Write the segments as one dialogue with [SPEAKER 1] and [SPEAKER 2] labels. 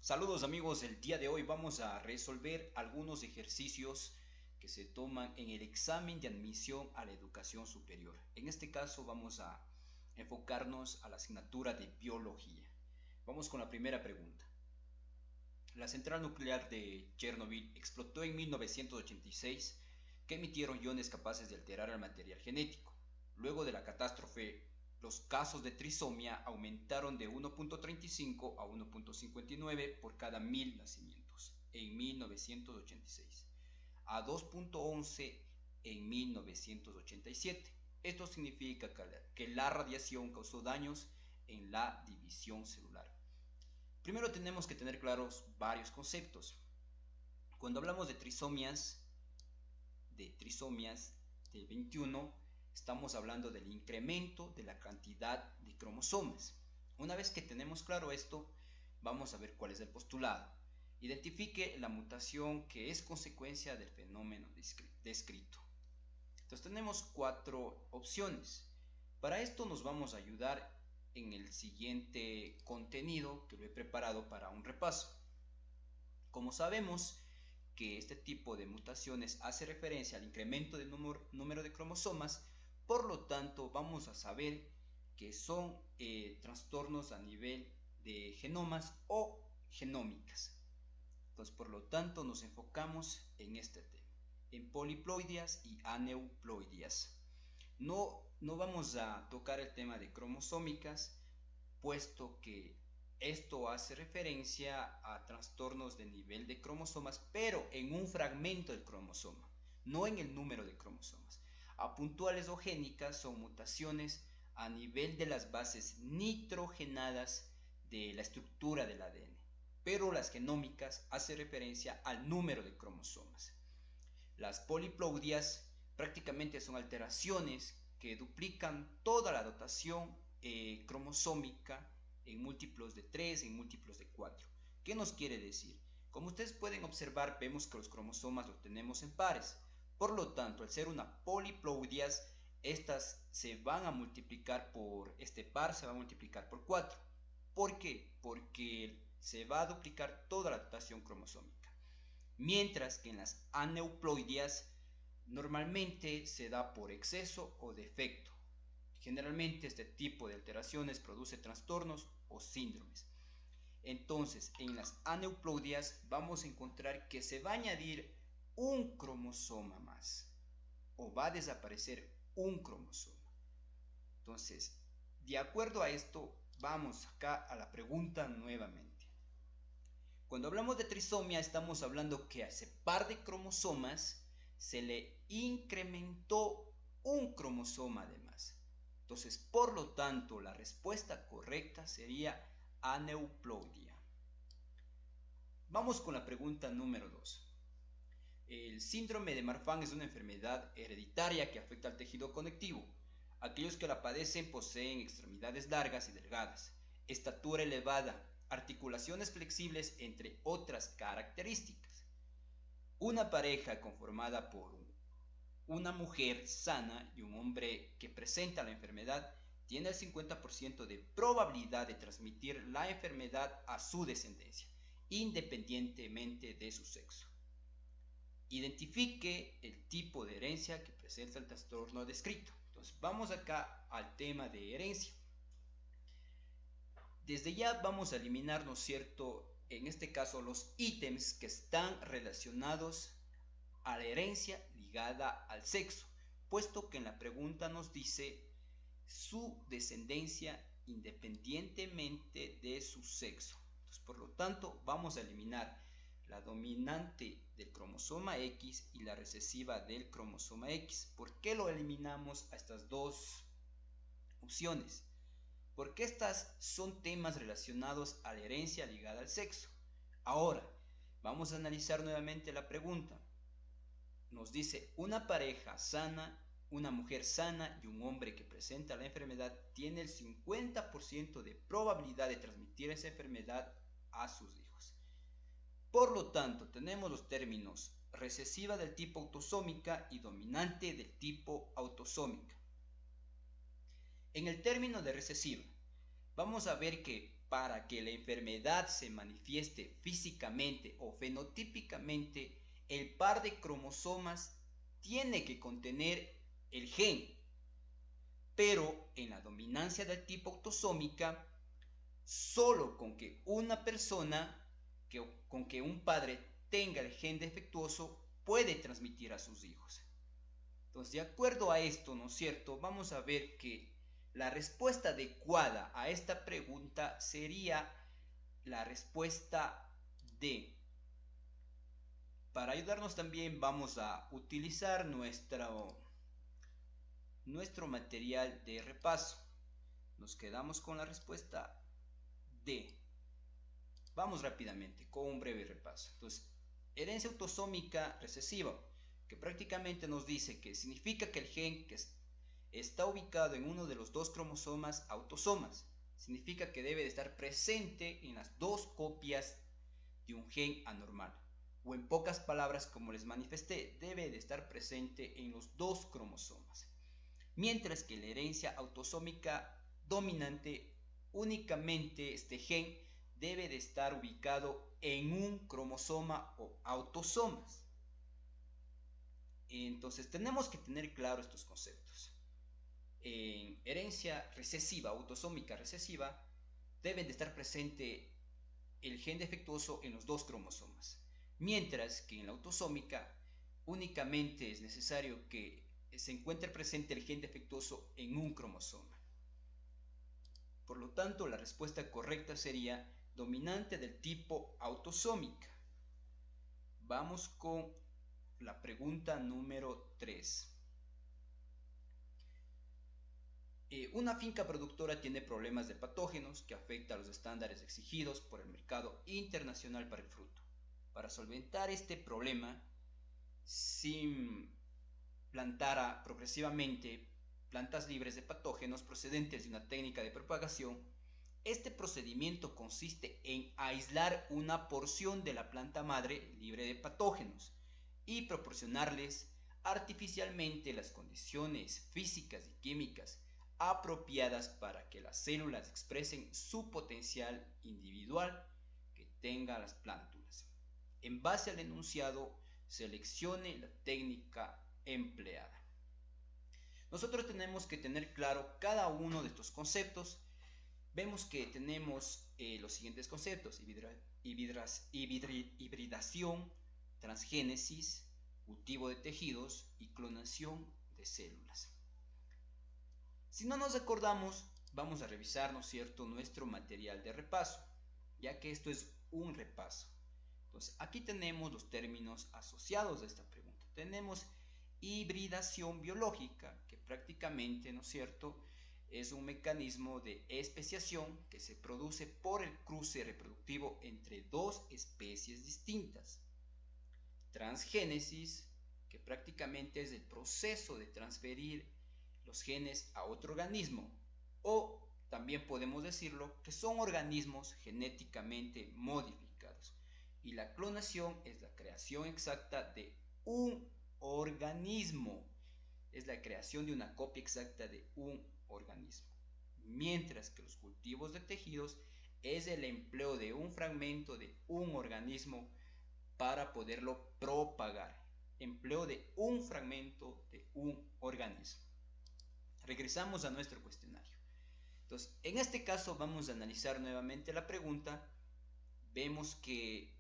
[SPEAKER 1] Saludos amigos, el día de hoy vamos a resolver algunos ejercicios que se toman en el examen de admisión a la educación superior. En este caso vamos a enfocarnos a la asignatura de biología. Vamos con la primera pregunta. La central nuclear de Chernobyl explotó en 1986, que emitieron iones capaces de alterar el material genético. Luego de la catástrofe, los casos de trisomía aumentaron de 1.35 a 1.59 por cada 1000 nacimientos en 1986 a 2.11 en 1987. Esto significa que la radiación causó daños en la división celular. Primero tenemos que tener claros varios conceptos. Cuando hablamos de 21, estamos hablando del incremento de la cantidad de cromosomas. Una vez que tenemos claro esto, vamos a ver cuál es el postulado. Identifique la mutación que es consecuencia del fenómeno descrito. Entonces tenemos cuatro opciones. Para esto nos vamos a ayudar en el siguiente contenido que lo he preparado para un repaso. Como sabemos que este tipo de mutaciones hace referencia al incremento del número de cromosomas, por lo tanto vamos a saber que son trastornos a nivel de genomas o genómicas. Entonces, por lo tanto, nos enfocamos en este tema, en poliploidias y aneuploidias. No vamos a tocar el tema de cromosómicas, puesto que esto hace referencia a trastornos de nivel de cromosomas, pero en un fragmento del cromosoma, no en el número de cromosomas. Apuntuales o génicas son mutaciones a nivel de las bases nitrogenadas de la estructura del ADN, pero las genómicas hacen referencia al número de cromosomas. Las poliploidias prácticamente son alteraciones que duplican toda la dotación cromosómica en múltiplos de 3, en múltiplos de 4. ¿Qué nos quiere decir? Como ustedes pueden observar, vemos que los cromosomas los tenemos en pares. Por lo tanto, al ser una poliploidias, estas se van a multiplicar por este par, se va a multiplicar por 4. ¿Por qué? Porque se va a duplicar toda la dotación cromosómica. Mientras que en las aneuploidias normalmente se da por exceso o defecto. Generalmente este tipo de alteraciones produce trastornos o síndromes. Entonces, en las aneuploidias vamos a encontrar que se va a añadir un cromosoma más o va a desaparecer un cromosoma. Entonces, de acuerdo a esto, vamos acá a la pregunta nuevamente. Cuando hablamos de trisomía, estamos hablando que a ese par de cromosomas se le incrementó un cromosoma de más. Entonces, por lo tanto, la respuesta correcta sería aneuploidia. Vamos con la pregunta número 2. El síndrome de Marfan es una enfermedad hereditaria que afecta al tejido conectivo. Aquellos que la padecen poseen extremidades largas y delgadas, estatura elevada, articulaciones flexibles, entre otras características. Una pareja conformada por una mujer sana y un hombre que presenta la enfermedad tiene el 50% de probabilidad de transmitir la enfermedad a su descendencia, independientemente de su sexo. Identifique el tipo de herencia que presenta el trastorno descrito. Entonces vamos acá al tema de herencia. Desde ya vamos a eliminar, ¿no es cierto?, en este caso los ítems que están relacionados a la herencia ligada al sexo, puesto que en la pregunta nos dice su descendencia independientemente de su sexo. Entonces, por lo tanto, vamos a eliminar la dominante del cromosoma X y la recesiva del cromosoma X. ¿Por qué lo eliminamos a estas dos opciones? Porque estas son temas relacionados a la herencia ligada al sexo. Ahora, vamos a analizar nuevamente la pregunta. Nos dice, una pareja sana, una mujer sana y un hombre que presenta la enfermedad tiene el 50% de probabilidad de transmitir esa enfermedad a sus hijos. Por lo tanto, tenemos los términos recesiva del tipo autosómica y dominante del tipo autosómica. En el término de recesiva, vamos a ver que para que la enfermedad se manifieste físicamente o fenotípicamente, el par de cromosomas tiene que contener el gen. Pero en la dominancia del tipo autosómica, solo con que una persona, con que un padre tenga el gen defectuoso, puede transmitir a sus hijos. Entonces, de acuerdo a esto, ¿no es cierto?, vamos a ver que la respuesta adecuada a esta pregunta sería la respuesta D. Para ayudarnos también vamos a utilizar nuestro material de repaso. Nos quedamos con la respuesta D. Vamos rápidamente con un breve repaso. Entonces, herencia autosómica recesiva, que prácticamente nos dice que significa que el gen que está ubicado en uno de los dos cromosomas autosomas. Significa que debe de estar presente en las dos copias de un gen anormal. O en pocas palabras, como les manifesté, debe de estar presente en los dos cromosomas. Mientras que la herencia autosómica dominante, únicamente este gen debe de estar ubicado en un cromosoma o autosomas. Entonces tenemos que tener claro estos conceptos. En herencia recesiva, autosómica recesiva, deben de estar presente el gen defectuoso en los dos cromosomas, mientras que en la autosómica únicamente es necesario que se encuentre presente el gen defectuoso en un cromosoma. Por lo tanto, la respuesta correcta sería dominante del tipo autosómica. Vamos con la pregunta número 3. Una finca productora tiene problemas de patógenos que afectan los estándares exigidos por el mercado internacional para el fruto. Para solventar este problema, SIM plantara progresivamente plantas libres de patógenos procedentes de una técnica de propagación. Este procedimiento consiste en aislar una porción de la planta madre libre de patógenos y proporcionarles artificialmente las condiciones físicas y químicas apropiadas para que las células expresen su potencial individual que tengan las plántulas. En base al enunciado, seleccione la técnica empleada. Nosotros tenemos que tener claro cada uno de estos conceptos. Vemos que tenemos los siguientes conceptos: hibridación, transgénesis, cultivo de tejidos y clonación de células. Si no nos acordamos, vamos a revisar, ¿no es cierto?, nuestro material de repaso, ya que esto es un repaso. Entonces, aquí tenemos los términos asociados a esta pregunta. Tenemos hibridación biológica, que prácticamente, ¿no es cierto?, es un mecanismo de especiación que se produce por el cruce reproductivo entre dos especies distintas. Transgénesis, que prácticamente es el proceso de transferir los genes a otro organismo, o también podemos decirlo que son organismos genéticamente modificados. Y la clonación es la creación exacta de un organismo, es la creación de una copia exacta de un organismo. Mientras que los cultivos de tejidos es el empleo de un fragmento de un organismo para poderlo propagar. Empleo de un fragmento de un organismo. Regresamos a nuestro cuestionario. Entonces, en este caso vamos a analizar nuevamente la pregunta. Vemos que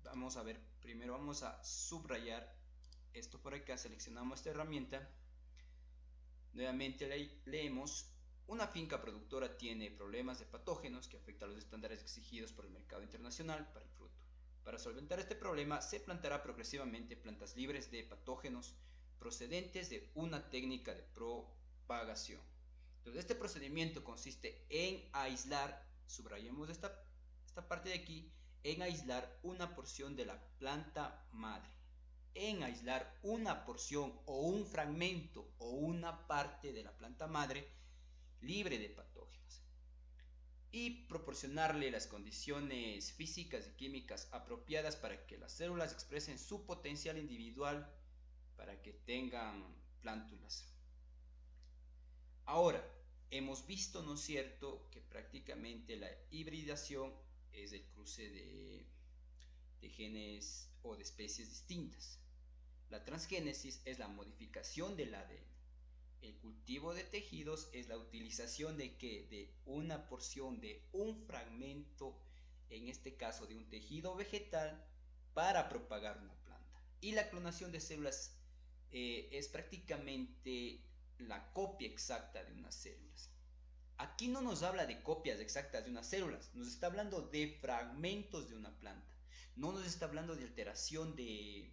[SPEAKER 1] vamos a ver, primero vamos a subrayar esto por acá, seleccionamos esta herramienta. Nuevamente leemos: una finca productora tiene problemas de patógenos que afectan los estándares exigidos por el mercado internacional para el fruto. Para solventar este problema, se plantará progresivamente plantas libres de patógenos procedentes de una técnica de propagación. Entonces, este procedimiento consiste en aislar, subrayemos esta parte de aquí, en aislar una porción de la planta madre, en aislar una porción o un fragmento o una parte de la planta madre libre de patógenos y proporcionarle las condiciones físicas y químicas apropiadas para que las células expresen su potencial individual para que tengan plántulas. Ahora, hemos visto, ¿no es cierto?, que prácticamente la hibridación es el cruce de genes o de especies distintas. La transgénesis es la modificación del ADN. El cultivo de tejidos es la utilización de una porción de un fragmento, en este caso de un tejido vegetal, para propagar una planta. Y la clonación de células es prácticamente la copia exacta de unas células. Aquí no nos habla de copias exactas de unas células, nos está hablando de fragmentos de una planta. No nos está hablando de alteración de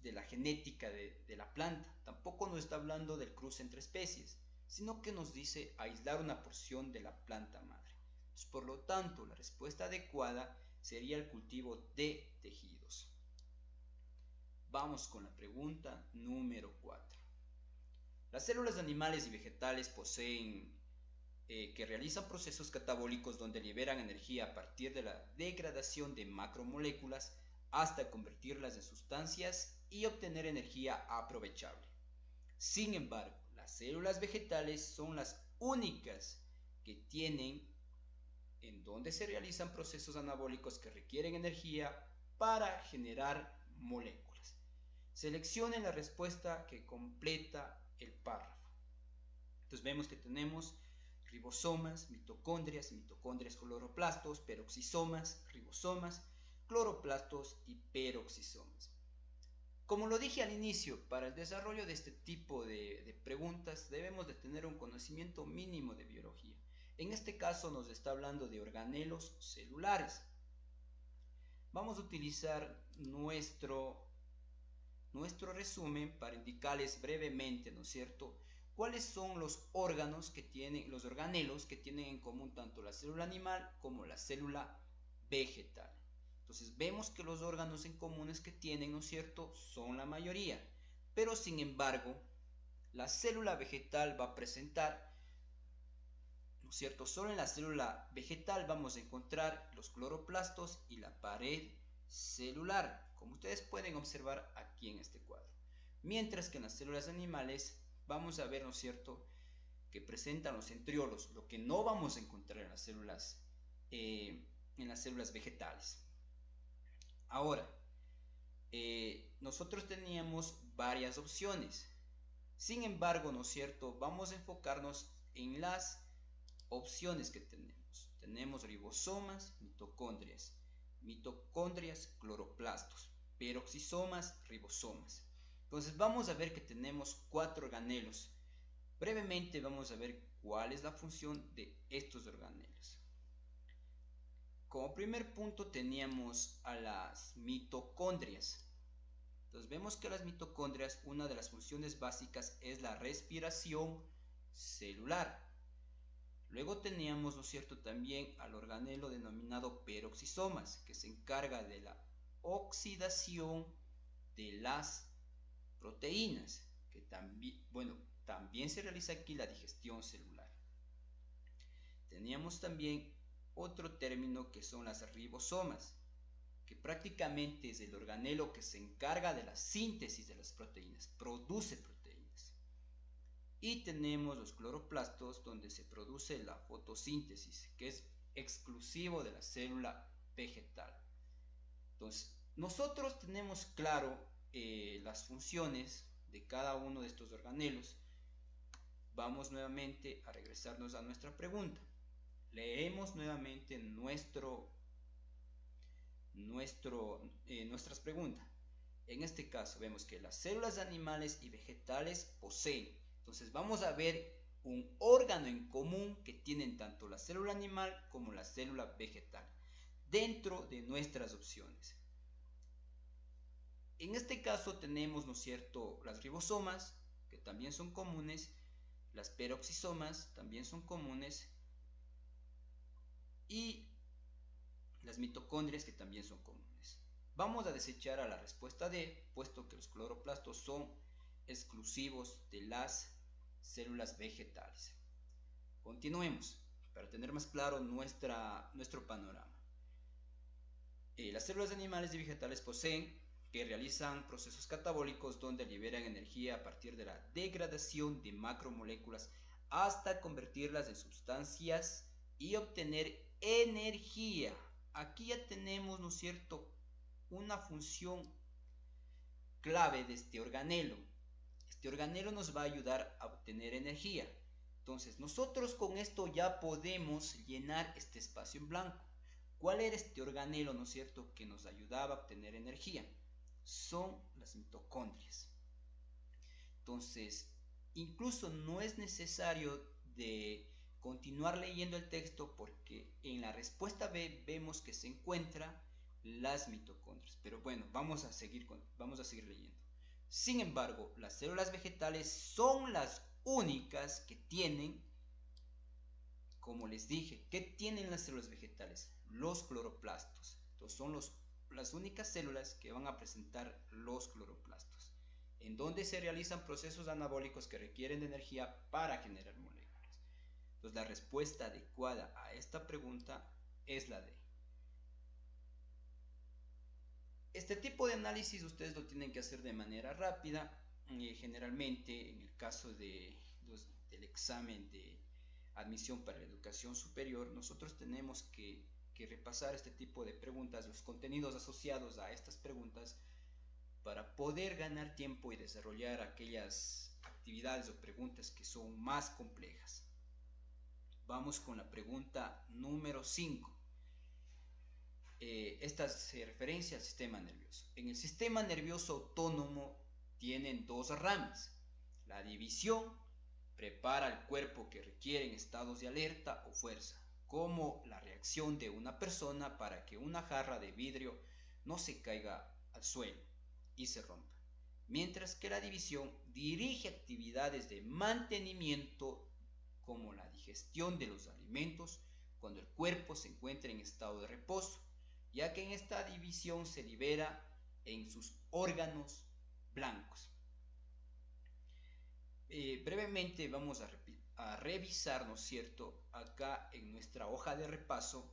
[SPEAKER 1] la genética de la planta. Tampoco nos está hablando del cruce entre especies, sino que nos dice aislar una porción de la planta madre. Entonces, por lo tanto, la respuesta adecuada sería el cultivo de tejidos. Vamos con la pregunta número 4. Las células de animales y vegetales que realizan procesos catabólicos donde liberan energía a partir de la degradación de macromoléculas hasta convertirlas en sustancias y obtener energía aprovechable. Sin embargo, las células vegetales son las únicas que tienen en donde se realizan procesos anabólicos que requieren energía para generar moléculas. Seleccionen la respuesta que completa el párrafo. Entonces vemos que tenemos ribosomas, mitocondrias, cloroplastos, peroxisomas, ribosomas, cloroplastos y peroxisomas. Como lo dije al inicio, para el desarrollo de este tipo de preguntas debemos de tener un conocimiento mínimo de biología. En este caso nos está hablando de organelos celulares. Vamos a utilizar nuestro resumen para indicarles brevemente, ¿no es cierto?, cuáles son los organelos que tienen en común tanto la célula animal como la célula vegetal. Entonces vemos que los órganos en comunes que tienen, ¿no es cierto?, son la mayoría, pero sin embargo la célula vegetal va a presentar, ¿no es cierto?, solo en la célula vegetal vamos a encontrar los cloroplastos y la pared celular, como ustedes pueden observar aquí en este cuadro. Mientras que en las células animales vamos a ver, ¿no es cierto?, que presentan los centriolos, lo que no vamos a encontrar en las células vegetales. Ahora, nosotros teníamos varias opciones. Sin embargo, ¿no es cierto?, vamos a enfocarnos en las opciones que tenemos. Tenemos ribosomas, mitocondrias, cloroplastos, peroxisomas, ribosomas. Entonces vamos a ver que tenemos 4 organelos. Brevemente vamos a ver cuál es la función de estos organelos. Como primer punto teníamos a las mitocondrias. Entonces vemos que las mitocondrias, una de las funciones básicas es la respiración celular. Luego teníamos, ¿no es cierto?, también al organelo denominado peroxisomas, que se encarga de la oxidación de las proteínas, que también se realiza aquí la digestión celular. Teníamos también otro término que son las ribosomas, que prácticamente es el organelo que se encarga de la síntesis de las proteínas, produce proteínas. Y tenemos los cloroplastos, donde se produce la fotosíntesis, que es exclusivo de la célula vegetal. Entonces, nosotros tenemos claro las funciones de cada uno de estos organelos. Vamos nuevamente a regresarnos a nuestra pregunta. Leemos nuevamente nuestras preguntas. En este caso vemos que las células animales y vegetales poseen. Entonces vamos a ver un órgano en común que tienen tanto la célula animal como la célula vegetal dentro de nuestras opciones. En este caso tenemos, ¿no es cierto?, las ribosomas, que también son comunes, las peroxisomas también son comunes, y las mitocondrias, que también son comunes. Vamos a desechar a la respuesta D, puesto que los cloroplastos son exclusivos de las células vegetales. Continuemos para tener más claro nuestro panorama. Las células animales y vegetales poseen que realizan procesos catabólicos donde liberan energía a partir de la degradación de macromoléculas hasta convertirlas en sustancias y obtener energía. Aquí ya tenemos, ¿no es cierto?, una función clave de este organelo. Este organelo nos va a ayudar a obtener energía. Entonces, nosotros con esto ya podemos llenar este espacio en blanco. ¿Cuál era este organelo, no es cierto?, que nos ayudaba a obtener energía? Son las mitocondrias. Entonces, incluso no es necesario de continuar leyendo el texto porque en la respuesta B vemos que se encuentran las mitocondrias. Pero bueno, vamos a seguir leyendo. Sin embargo, las células vegetales son las únicas que tienen, como les dije, ¿qué tienen las células vegetales? Los cloroplastos. Entonces son las únicas células que van a presentar los cloroplastos, en donde se realizan procesos anabólicos que requieren de energía para generar moléculas. Entonces la respuesta adecuada a esta pregunta es la D. Este tipo de análisis ustedes lo tienen que hacer de manera rápida. Generalmente en el caso del examen de admisión para la educación superior, nosotros tenemos que repasar este tipo de preguntas, los contenidos asociados a estas preguntas, para poder ganar tiempo y desarrollar aquellas actividades o preguntas que son más complejas. Vamos con la pregunta número 5. Esta se referencia al sistema nervioso. En el sistema nervioso autónomo tienen dos ramas. La división prepara el cuerpo que requiere en estados de alerta o fuerza, como la reacción de una persona para que una jarra de vidrio no se caiga al suelo y se rompa. Mientras que la división dirige actividades de mantenimiento como la digestión de los alimentos cuando el cuerpo se encuentra en estado de reposo, ya que en esta división se libera en sus órganos blancos. Brevemente vamos a revisar, ¿no es cierto?, acá en nuestra hoja de repaso,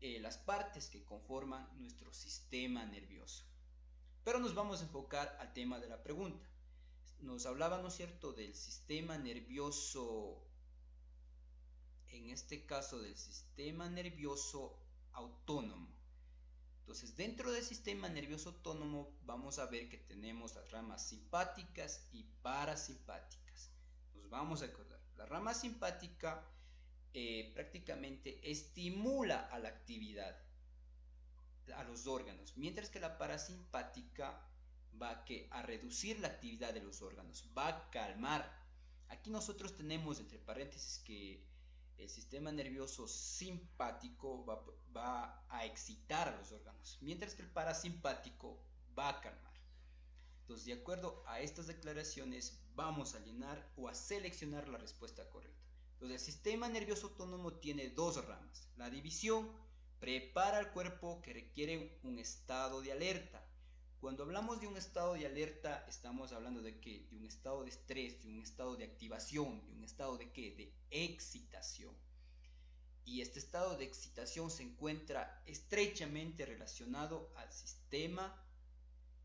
[SPEAKER 1] las partes que conforman nuestro sistema nervioso. Pero nos vamos a enfocar al tema de la pregunta. Nos hablaba, ¿no es cierto?, del sistema nervioso, en este caso del sistema nervioso autónomo. Entonces, dentro del sistema nervioso autónomo vamos a ver que tenemos las ramas simpáticas y parasimpáticas. Nos vamos a acordar, la rama simpática prácticamente estimula a la actividad, a los órganos, mientras que la parasimpática va a reducir la actividad de los órganos, va a calmar. Aquí nosotros tenemos entre paréntesis que el sistema nervioso simpático va a excitar a los órganos, mientras que el parasimpático va a calmar. Entonces, de acuerdo a estas declaraciones, vamos a llenar o a seleccionar la respuesta correcta. Entonces, el sistema nervioso autónomo tiene dos ramas. La división prepara al cuerpo que requiere un estado de alerta. Cuando hablamos de un estado de alerta, estamos hablando de ¿qué? De un estado de estrés, de un estado de activación, de un estado de ¿qué? De excitación. Y este estado de excitación se encuentra estrechamente relacionado al sistema,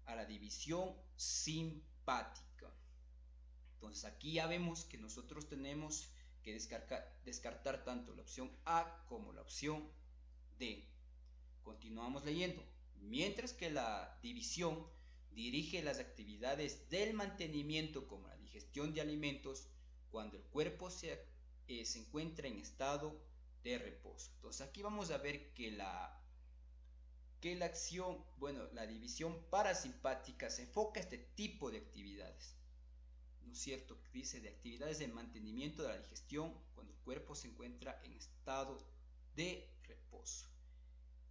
[SPEAKER 1] a la división simpática. Entonces aquí ya vemos que nosotros tenemos que descartar tanto la opción A como la opción D. Continuamos leyendo. Mientras que la división dirige las actividades del mantenimiento como la digestión de alimentos cuando el cuerpo se encuentra en estado de reposo. Entonces aquí vamos a ver que la división parasimpática se enfoca a este tipo de actividades, ¿no es cierto? Dice de actividades de mantenimiento de la digestión cuando el cuerpo se encuentra en estado de reposo.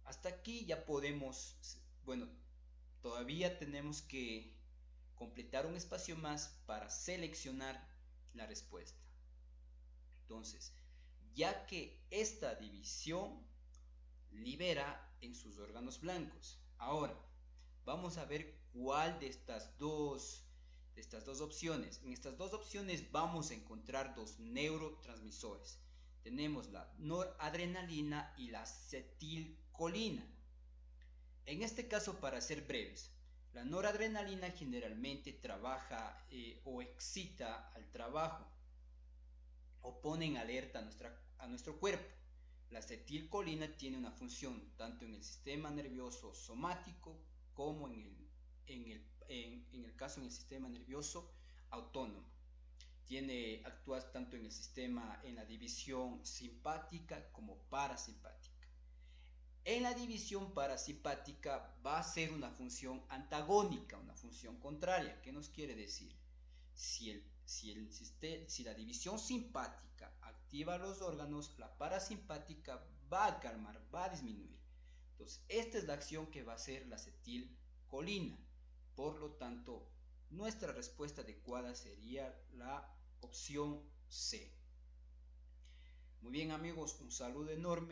[SPEAKER 1] Hasta aquí ya podemos, todavía tenemos que completar un espacio más para seleccionar la respuesta. Entonces, ya que esta división libera en sus órganos blancos. Ahora, vamos a ver cuál de estas dos opciones. En estas dos opciones vamos a encontrar dos neurotransmisores. Tenemos la noradrenalina y la acetilcolina. En este caso, para ser breves, La noradrenalina generalmente trabaja o excita al trabajo o pone en alerta a nuestro cuerpo. La acetilcolina tiene una función tanto en el sistema nervioso somático como en el caso en el sistema nervioso autónomo. Actúa tanto en el sistema, en la división simpática como parasimpática. En la división parasimpática va a ser una función antagónica, una función contraria. ¿Qué nos quiere decir? Si la división simpática activa los órganos, la parasimpática va a calmar, va a disminuir. Entonces, esta es la acción que va a hacer la acetilcolina. Por lo tanto, nuestra respuesta adecuada sería la opción C. Muy bien, amigos, un saludo enorme.